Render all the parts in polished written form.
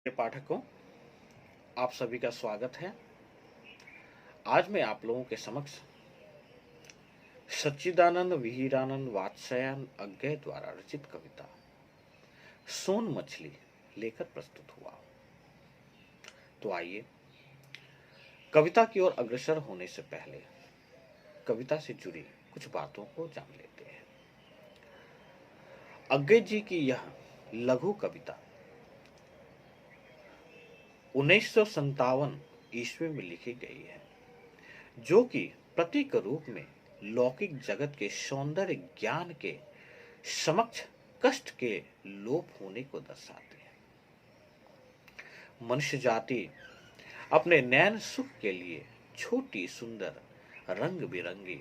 पाठकों, आप सभी का स्वागत है। आज मैं आप लोगों के समक्ष सच्चिदानंद वीरानंद वात्स्यायन अज्ञे द्वारा रचित कविता सोन मछली लेकर प्रस्तुत हुआ। तो आइए कविता की ओर अग्रसर होने से पहले कविता से जुड़ी कुछ बातों को जान लेते हैं। अज्ञे जी की यह लघु कविता 1957 ईस्वी में लिखी गई है, जो कि प्रतीक रूप में लौकिक जगत के सौंदर्य ज्ञान के समक्ष कष्ट के लोप होने को दर्शाते हैं। मनुष्य जाति अपने नैन सुख के लिए छोटी सुंदर रंग बिरंगी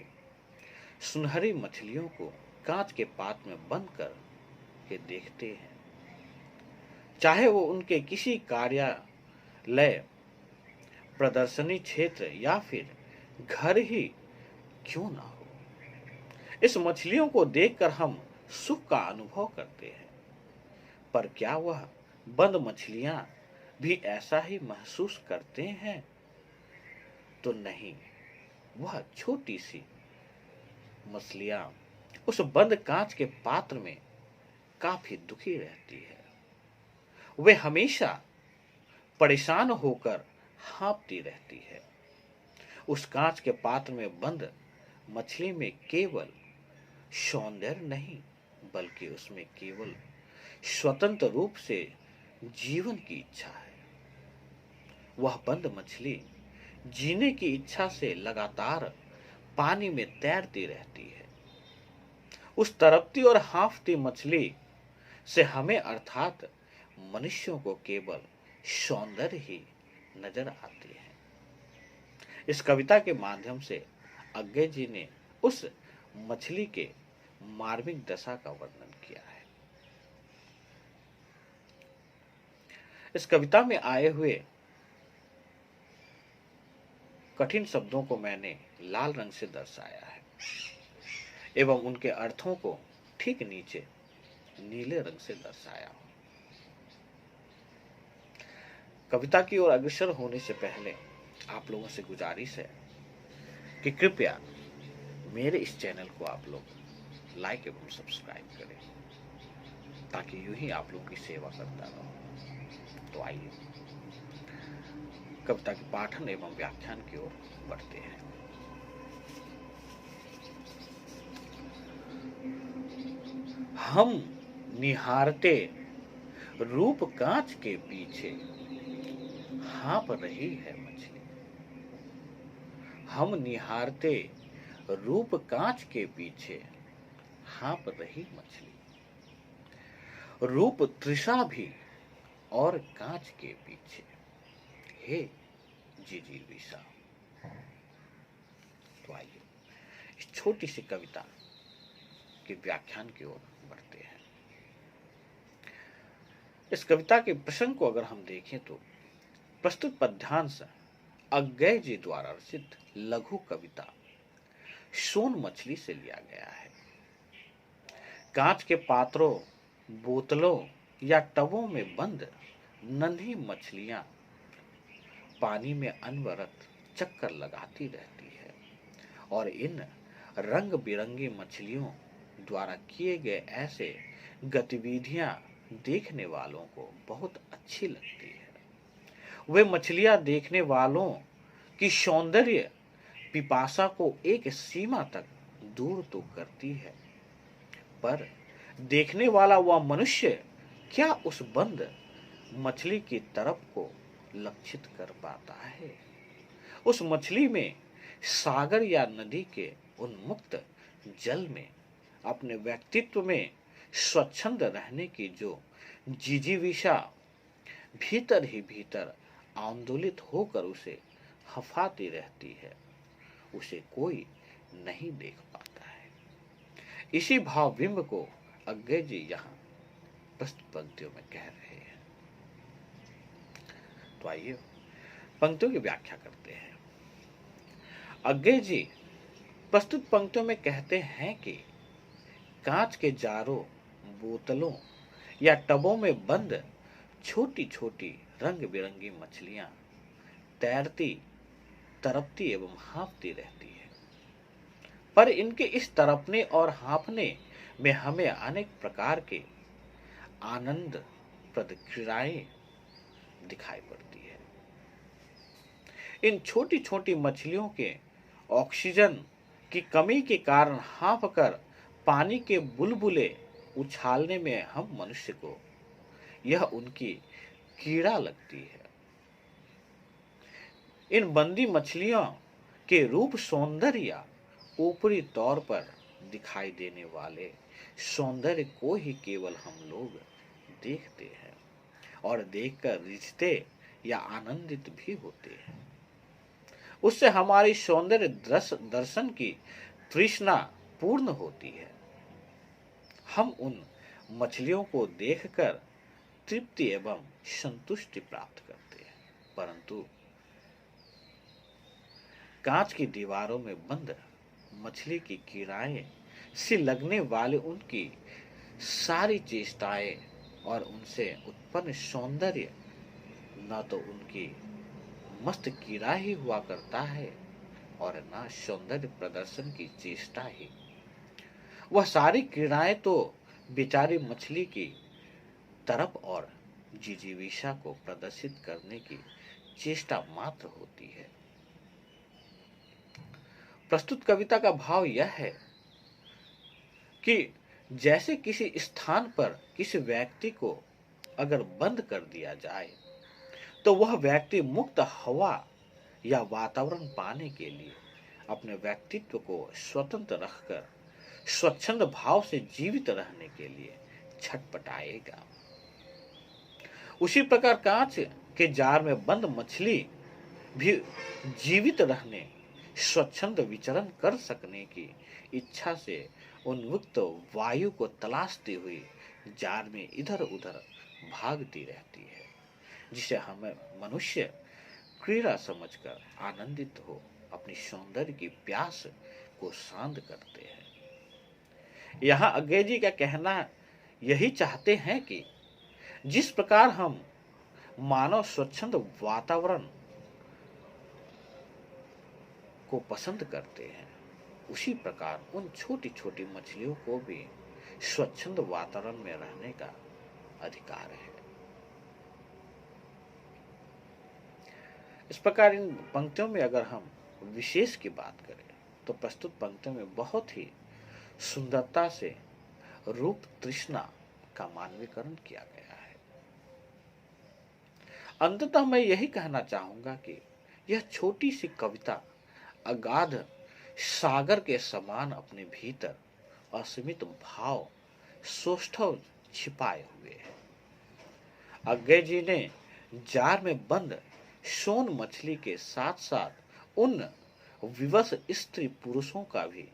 सुनहरी मछलियों को कांच के पात्र में बंद कर के देखते हैं, चाहे वो उनके किसी कार्यालय, प्रदर्शनी क्षेत्र या फिर घर ही क्यों ना हो। इस मछलियों को देखकर हम सुख का अनुभव करते हैं, पर क्या वह बंद मछलियां भी ऐसा ही महसूस करते हैं? तो नहीं, वह छोटी सी मछलियां उस बंद कांच के पात्र में काफी दुखी रहती है। वे हमेशा परेशान होकर हाँफती रहती है। उस कांच के पात्र में बंद मछली में केवल सौंदर्य नहीं, बल्कि उसमें केवल स्वतंत्र रूप से जीवन की इच्छा है। वह बंद मछली जीने की इच्छा से लगातार पानी में तैरती रहती है। उस तड़पती और हाँफती मछली से हमें अर्थात मनुष्यों को केवल सौंदर्य ही नजर आती है। इस कविता के माध्यम से अज्ञे जी ने उस मछली के मार्मिक दशा का वर्णन किया है। इस कविता में आए हुए कठिन शब्दों को मैंने लाल रंग से दर्शाया है एवं उनके अर्थों को ठीक नीचे नीले रंग से दर्शाया हूं। कविता की ओर अग्रसर होने से पहले आप लोगों से गुजारिश है कि कृपया मेरे इस चैनल को आप लोग लाइक एवं सब्सक्राइब करें, ताकि यूं ही आप लोगों की सेवा करता रहूं। तो आइए कविता के पाठन एवं व्याख्यान की ओर बढ़ते हैं। हम निहारते रूप कांच के पीछे हाँप रही है मछली। हम निहारते रूप कांच के पीछे हाँप रही मछली। रूप तृषा भी और कांच के पीछे, हे जिजीविषा। तो आइए इस छोटी सी कविता के व्याख्यान की ओर बढ़ते हैं। इस कविता के प्रसंग को अगर हम देखें तो प्रस्तुत पद्यांश अज्ञे जी द्वारा रचित लघु कविता सोन मछली से लिया गया है। कांच के पात्रों, बोतलों या टबों में बंद नन्ही मछलियां पानी में अनवरत चक्कर लगाती रहती है और इन रंग बिरंगी मछलियों द्वारा किए गए ऐसे गतिविधियां देखने वालों को बहुत अच्छी लगती है। वे मछलियां देखने वालों की सौंदर्य पिपासा को एक सीमा तक दूर तो करती है, पर देखने वाला वह मनुष्य क्या उस बंद मछली की तरफ को लक्षित कर पाता है? उस मछली में सागर या नदी के उन्मुक्त जल में अपने व्यक्तित्व में स्वच्छंद रहने की जो जिजीविषा भीतर ही भीतर आंदोलित होकर उसे हफाती रहती है, उसे कोई नहीं देख पाता है। इसी भावबिंब को अज्ञे जी यहाँ प्रस्तुत पंक्तियों में कह रहे हैं। तो आइए पंक्तियों की व्याख्या करते हैं। अज्ञे जी प्रस्तुत पंक्तियों में कहते हैं कि कांच के जारों, बोतलों या टबों में बंद छोटी छोटी रंग बिरंगी मछलियां तैरती, तड़पती एवं हाँफती रहती है। पर इनके इस तड़पने और हाँफने में हमें अनेक प्रकार के आनंद प्रद क्रियाएं दिखाई पड़ती है। इन छोटी छोटी मछलियों के ऑक्सीजन की कमी के कारण हाँफ कर पानी के बुलबुले उछालने में हम मनुष्य को यह उनकी कीड़ा लगती है। इन बंदी मछलियों के रूप सौंदर्य या ऊपरी तौर पर दिखाई देने वाले सौंदर्य को ही केवल हम लोग देखते हैं और देखकर रिझते या आनंदित भी होते हैं। उससे हमारी सौंदर्य दर्शन की तृष्णा पूर्ण होती है। हम उन मछलियों को देखकर तृप्ति एवं संतुष्टि प्राप्त करते हैं, परंतु कांच की दीवारों में बंद मछली की कीड़ाएं से लगने वाले उनकी सारी चेष्टाएं और उनसे उत्पन्न सौंदर्य न तो उनकी मस्त कीड़ा ही हुआ करता है और न सौंदर्य प्रदर्शन की चेष्टा ही। वह सारी क्रीड़ाएं तो बेचारी मछली की तरफ और जिजीविषा को प्रदर्शित करने की चेष्टा मात्र होती है। प्रस्तुत कविता का भाव यह है कि जैसे किसी स्थान पर किसी व्यक्ति को अगर बंद कर दिया जाए तो वह व्यक्ति मुक्त हवा या वातावरण पाने के लिए अपने व्यक्तित्व को स्वतंत्र रखकर स्वच्छंद भाव से जीवित रहने के लिए छटपटाएगा। उसी प्रकार कांच के जार में बंद मछली भी जीवित रहने, स्वच्छंद विचरण कर सकने की इच्छा से उन्मुक्त वायु को तलाशती हुई जार में इधर उधर भागती रहती है, जिसे हमें मनुष्य क्रीड़ा समझकर आनंदित हो अपनी सौंदर्य की प्यास को शांत करते हैं। यहाँ अज्ञे जी का कहना यही चाहते हैं कि जिस प्रकार हम मानव स्वच्छंद वातावरण को पसंद करते हैं, उसी प्रकार उन छोटी छोटी मछलियों को भी स्वच्छंद वातावरण में रहने का अधिकार है। इस प्रकार इन पंक्तियों में अगर हम विशेष की बात करें तो प्रस्तुत पंक्तियों में बहुत ही सुंदरता से रूप तृष्णा का मानवीकरण किया गया है। अंततः मैं यही कहना चाहूंगा कि यह छोटी सी कविता अगाध सागर के समान अपने भीतर असीमित भाव सौष्ठव छिपाए हुए है। अज्ञे जी ने जार में बंद सोन मछली के साथ साथ उन विवश स्त्री पुरुषों का भी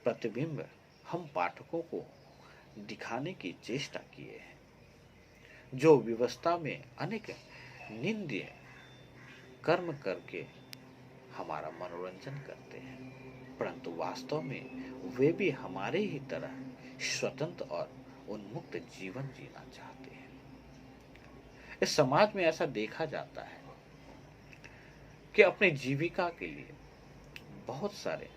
प्रतिबिंब हम पाठकों को दिखाने की चेष्टा किए हैं, जो विवस्था में अनेक निंद्य कर्म करके हमारा मनोरंजन करते हैं, परंतु वास्तव में वे भी हमारे ही तरह स्वतंत्र और उन्मुक्त जीवन जीना चाहते हैं। इस समाज में ऐसा देखा जाता है कि अपने जीविका के लिए बहुत सारे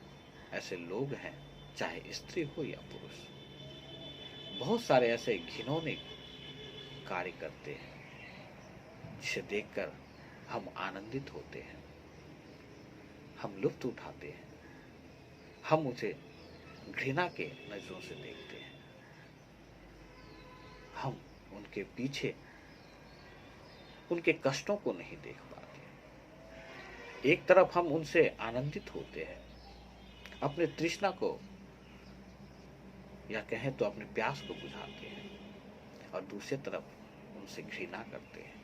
ऐसे लोग हैं, चाहे स्त्री हो या पुरुष, बहुत सारे ऐसे घिनौने कार्य करते हैं जिसे देखकर हम आनंदित होते हैं, हम लुत्फ उठाते हैं, हम उसे घृणा के नजरों से देखते हैं। हम उनके पीछे उनके कष्टों को नहीं देख पाते। एक तरफ हम उनसे आनंदित होते हैं, अपने तृष्णा को या कहें तो अपने प्यास को बुझाते हैं, और दूसरी तरफ उनसे घृणा करते हैं,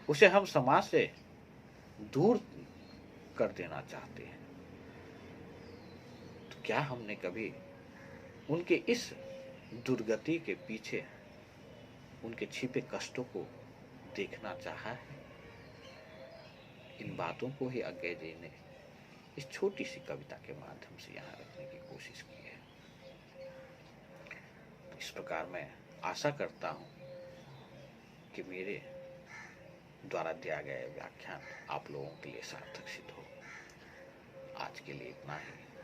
उसे हम समाज से दूर कर देना चाहते हैं। तो क्या हमने कभी उनके इस दुर्गति के पीछे उनके छिपे कष्टों को देखना चाहा है? इन बातों को ही अज्ञे जी ने इस छोटी सी कविता के माध्यम से यहाँ रखने की कोशिश की है। इस प्रकार मैं आशा करता हूं कि मेरे द्वारा दिया गया व्याख्यान आप लोगों के लिए सार्थक सिद्ध हो। आज के लिए इतना ही।